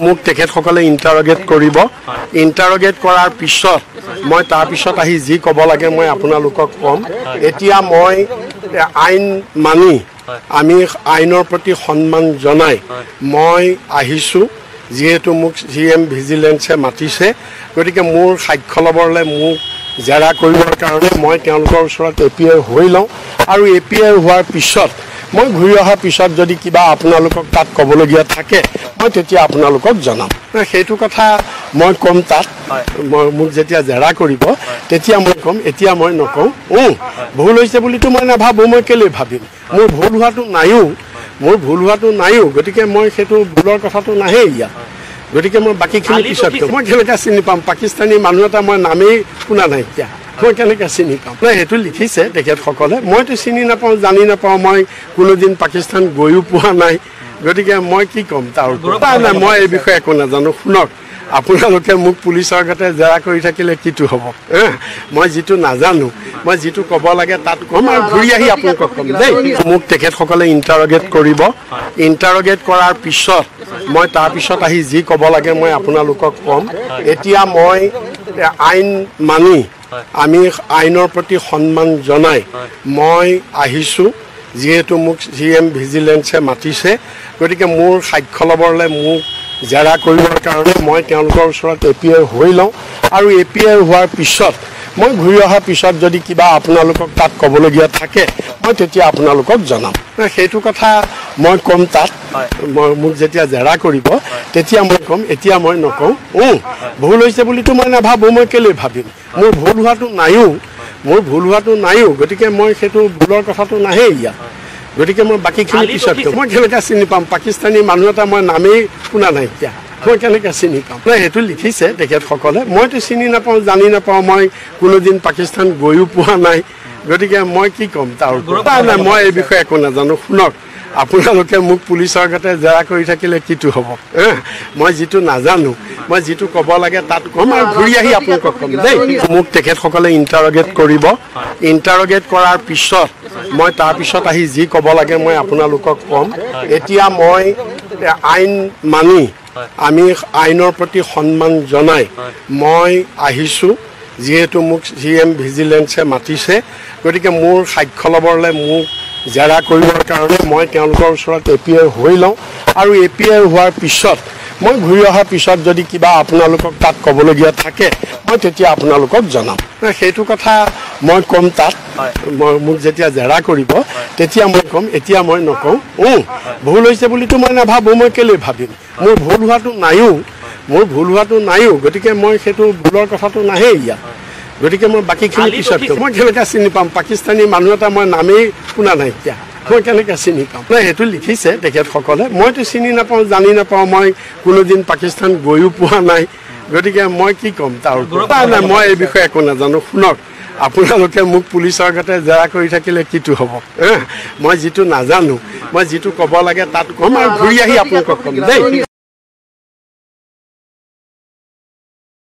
মোক তেখেতসকলে ইণ্টাৰগেট কৰিব ইণ্টাৰগেট কৰাৰ পিছত মই তাৰ পিছত আহি যি ক'ব লাগে মই আপোনালোকক ক'ম এতিয়া মই আইন মানি আমি আইনৰ প্ৰতি সন্মান জনাই মই আহিছোঁ যেহেতু মোক জিএম ভিজিলেন্সে মাতিছে গতিকে মোৰ সাক্ষ্য ল'বলৈ মোক জেৰা কৰিবৰ কাৰণে মই তেওঁলোকৰ ওচৰত এপিআই হৈ লওঁ আৰু এপিআই হোৱাৰ পিছত মই ঘূৰি অহাৰ পিছত যদি কিবা আপোনালোকক তাত ক'বলগীয়া থাকে মই তেতিয়া আপোনালোকক জনাম সেইটো কথা মই ক'ম তাত মোক যেতিয়া জেৰা কৰিব তেতিয়া মই ক'ম এতিয়া মই নকওঁ ভুল হৈছে বুলিতো মই নাভাবোঁ মই কেলৈ ভাবিম মোৰ ভুল হোৱাটো নাইও গতিকে মই সেইটো ভুলৰ কথাটো নাহে ইয়াত গতিকে মই বাকীখিনি পিছত মই কেনেকৈ চিনি পাম পাকিস্তানী মানুহ এটা মই নামেই শুনা নাই এতিয়া মই কেনেকৈ চিনি পাম সেইটো লিখিছে তেখেতসকলে মইতো চিনি নাপাওঁ জানি নাপাওঁ মই কোনোদিন পাকিস্তান গৈও পোৱা নাই গতিকে মই কি ক'ম তাৰ ওপৰত নাই মই এই বিষয়ে একো নাজানো শুনক আপোনালোকে মোক পুলিচৰ আগতে জেৰা কৰি থাকিলে কিটো হ'ব মই যিটো নাজানো মই যিটো ক'ব লাগে তাত ক'ম আৰু ঘূৰি আহি আপোনালোকক ক'ম দেই মোক তেখেতসকলে ইণ্টাৰগেট কৰিব ইণ্টাৰগেট কৰাৰ পিছত মই তাৰ পিছত আহি যি ক'ব লাগে মই আপোনালোকক ক'ম এতিয়া মই আইন মানি আমি আইনৰ প্ৰতি সন্মান জনাই মই আহিছোঁ যেহেতু মোক জিএম ভিজিলেন্সে মাতিছে গতিকে মোৰ সাক্ষ্য ল'বলৈ মোক জেৰা কৰিবৰ কাৰণে মই তেওঁলোকৰ ওচৰত এপিআই হৈ লওঁ আৰু এপিআই হোৱাৰ পিছত মই ঘূৰি অহাৰ পিছত যদি কিবা আপোনালোকক তাত ক'বলগীয়া থাকে মই তেতিয়া আপোনালোকক জনাম সেইটো কথা মই ক'ম তাত মোক যেতিয়া জেৰা কৰিব তেতিয়া মই ক'ম এতিয়া মই নকওঁ ভুল হৈছে বুলিতো মই নাভাবোঁ মই কেলৈ ভাবিম মোৰ ভুল হোৱাটো নাইও গতিকে মই সেইটো ভুলৰ কথাটো নাহে ইয়াত গতিকে মই বাকীখিনি পিছত মই কেনেকৈ চিনি পাম পাকিস্তানী মানুহ এটা মই নামেই শুনা নাই এতিয়া মই কেনেকৈ চিনি পাম সেইটো লিখিছে তেখেতসকলে মইতো চিনি নাপাওঁ জানি নাপাওঁ মই কোনোদিন পাকিস্তান গৈও পোৱা নাই গতিকে মই কি ক'ম তাৰ ওপৰত নাই মই এই বিষয়ে একো নাজানো শুনক আপোনালোকে মোক পুলিচৰ আগতে জেৰা কৰি থাকিলে কিটো হ'ব মই যিটো নাজানো মই যিটো ক'ব লাগে তাত ক'ম আৰু ঘূৰি আহি আপোনালোকক ক'ম দেই মোক তেখেতসকলে ইণ্টাৰগেট কৰিব ইণ্টাৰগেট কৰাৰ পিছত মই তাৰ পিছত আহি যি ক'ব লাগে মই আপোনালোকক ক'ম এতিয়া মই আইন মানি আমি আইনৰ প্ৰতি সন্মান জনাই মই আহিছোঁ যেহেতু মোক জিএম ভিজিলেন্সে মাতিছে গতিকে মোৰ সাক্ষ্য ল'বলৈ মোক জেৰা কৰিবৰ কাৰণে মই তেওঁলোকৰ ওচৰত এপিআই হৈ লওঁ আৰু এপিআই হোৱাৰ পিছত মই ঘূৰি অহাৰ পিছত যদি কিবা আপোনালোকক তাত ক'বলগীয়া থাকে মই তেতিয়া আপোনালোকক জনাম সেইটো কথা মই ক'ম তাত মোক যেতিয়া জেৰা কৰিব তেতিয়া মই ক'ম এতিয়া মই নকওঁ ভুল হৈছে বুলিতো মই নাভাবোঁ মই কেলৈ ভাবিম মোৰ ভুল হোৱাটো নাইও গতিকে মই সেইটো ভুলৰ কথাটো নাহে ইয়াত গতিকে মই বাকীখিনি পিছত মই কেনেকৈ চিনি পাম পাকিস্তানী মানুহ এটা মই নামেই শুনা নাই এতিয়া মই কেনেকৈ চিনি পাম সেইটো লিখিছে তেখেতসকলে মইতো চিনি নাপাওঁ জানি নাপাওঁ মই কোনোদিন পাকিস্তান গৈও পোৱা নাই গতিকে মই কি ক'ম তাৰ ওপৰত নাই মই এই বিষয়ে একো নাজানো শুনক আপোনালোকে মোক পুলিচৰ আগতে জেৰা কৰি থাকিলে কিটো হ'ব মই যিটো নাজানো মই যিটো ক'ব লাগে তাত ক'ম আৰু ঘূৰি আহি আপোনালোকক ক'ম দেই